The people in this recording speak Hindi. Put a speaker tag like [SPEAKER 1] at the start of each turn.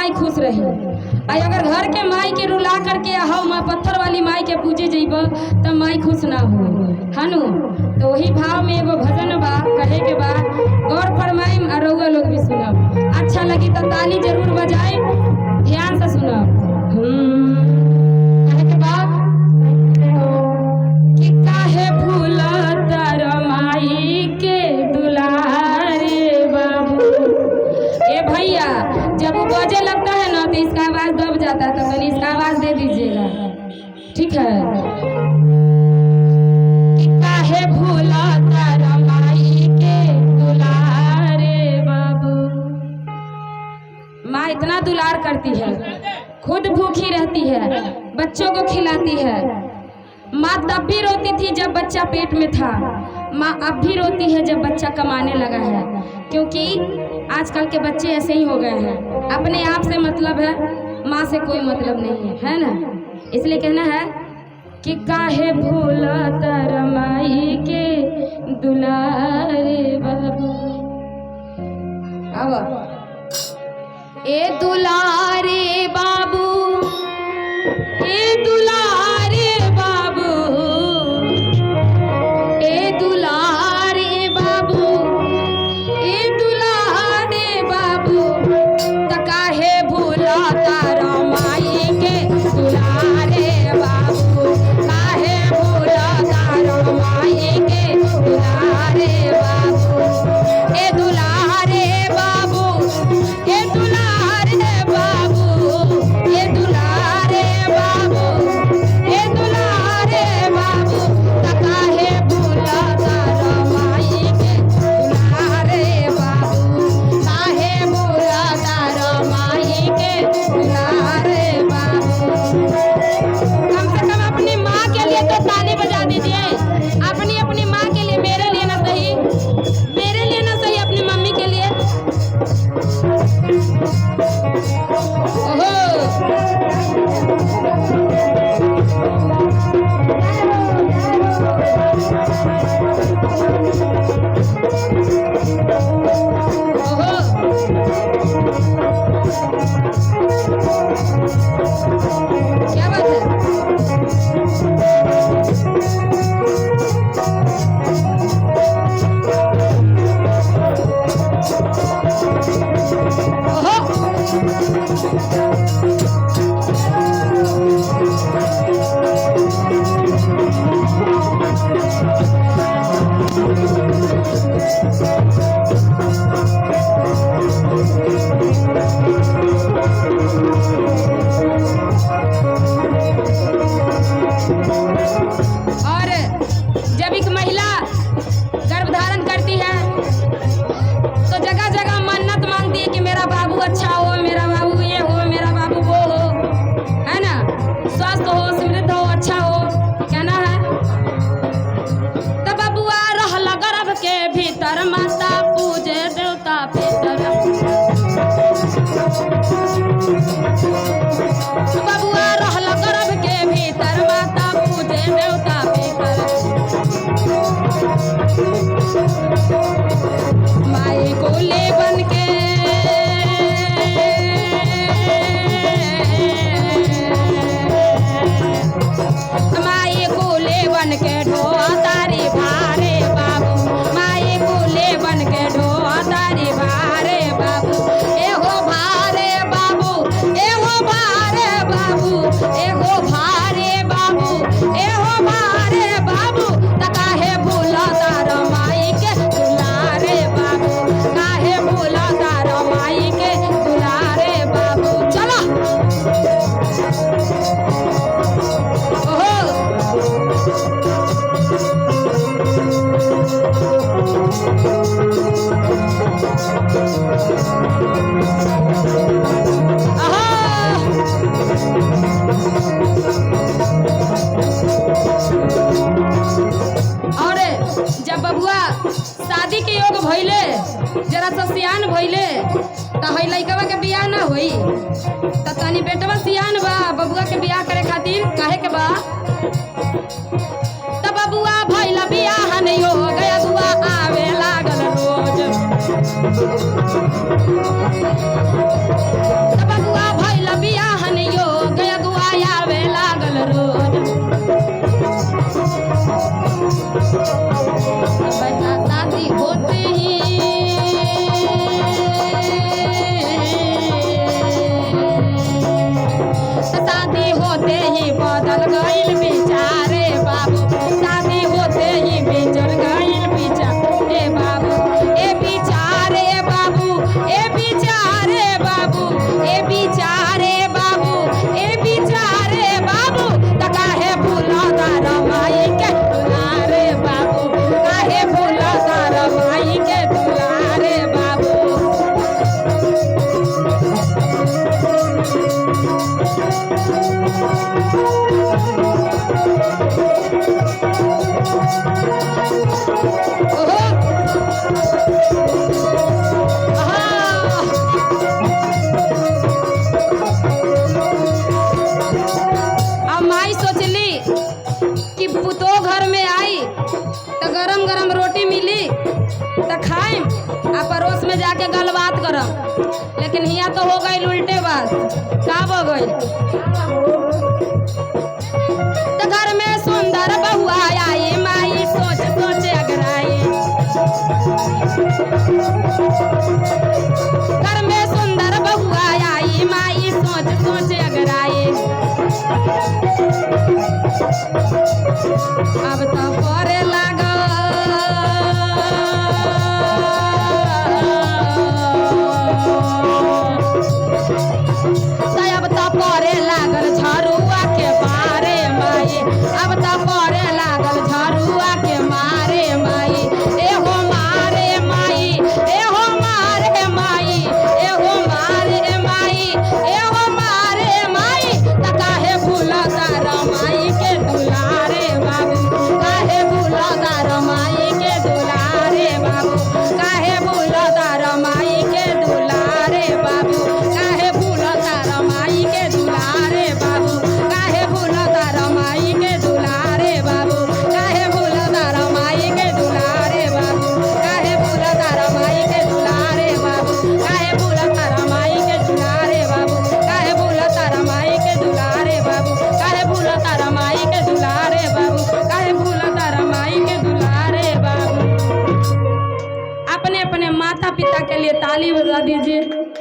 [SPEAKER 1] माई खुश रही। अगर घर के माई के रुला करके हौ माँ पत्थर वाली माई के पूजे जइब तब माई खुश ना हो हनु। तो वही भाव में एगो भजन बा कहे के बा, गौर फरमाइम और रउआ लोग भी सुनब। अच्छा लगी तो ताली जरूर बजाए, ध्यान से सुनब। कहे के बा कि काहे भूला तारा माई के दुलारे बाबू। ए भैया जब वो बजे लगता है ना तो इसका आवाज दब जाता है, तो कहीं इसका आवाज दे दीजिएगा, ठीक है। कि काहे भूला तारा माई के दुलारे बाबू। माँ इतना दुलार करती है, खुद भूखी रहती है, बच्चों को खिलाती है। माँ तब भी रोती थी जब बच्चा पेट में था, माँ अब भी रोती है जब बच्चा कमाने लगा है। क्योंकि आजकल के बच्चे ऐसे ही हो गए हैं, अपने आप से मतलब है, माँ से कोई मतलब नहीं है, है ना। इसलिए कहना है कि काहे भूला तारा माई के दुलारे बाबू। अब ए दुलारे बाबू, ए दुलारे बाबू, ए दुलारे बाबू, ए दुलारे बाबू। त काहे भूला तारा माई के दुलारे बाबू, काहे भूला तारा माई के दुलारे बाबू। ए दुलारे बाबू, ए दुलारे बाबू, ए दुलारे बाबू, ए दुलारे बाबू। त काहे भूला तारा माई के दुलारे बाबू, काहे भूला तारा माई के दुलारे बाबू। कम से कम अपनी माँ के लिए तो ताली बजा दीजिए, अपनी अपनी माँ के लिए, मेरे लिए ना सही, मेरे लिए ना सही, अपनी मम्मी के लिए। ओहो क्या बात है। और जब एक महिला गर्भ धारण करती है तो जगह जगह मन्नत मांगती है कि मेरा बाबू अच्छा हो, मेरा बाबू ये हो, मेरा बाबू वो हो, है ना। स्वस्थ हो, समृद्ध हो, अच्छा हो, कहना है। तब बबुआ रहल गर्भ के भीतर, माता पूजे देवता पितर। बबुआ रहल गर्भ के भीतर, माता पूजे देवता पितर। माई कोले बन के माई कोले बन के ढोआ तारी भारे बाबू, माई कोले बन के ढोआ तारी भारे बाबू। एहो भारे बाबू, एहो भारे बाबू, एहो भारे बाबू, एहो भारे बाबू। त काहे भूला तारा माई के दुलारे बाबू, काहे भूला तारा माई के दुलारे बाबू। चलो ओहो और जब बबुआ शादी के योग भइले, जरा सा सियान भइले, तो हई लइकवा के बियाह ना होई। त तनी बेटवा सियान बा, बबुआ के बियाह करे खातिर काहे के बा। त बबुआ भइला बियाह नहीं हो गया, बुआ आवे लागल रोज। त बबुआ ओहो आहा। अब माई सोचली कि पुतो घर में आई तो गरम गरम रोटी मिली तो खाएम आ पड़ोस में जाके गलबात करम। लेकिन हिया तो हो गई उल्टे बात। का हो गई? तो घर में सुंदर बहुआ आई, माई सोच सोच अगराई। घर में सुंदर बहुआ आई, माई सोच सोच अगराई। अब तो परे लागल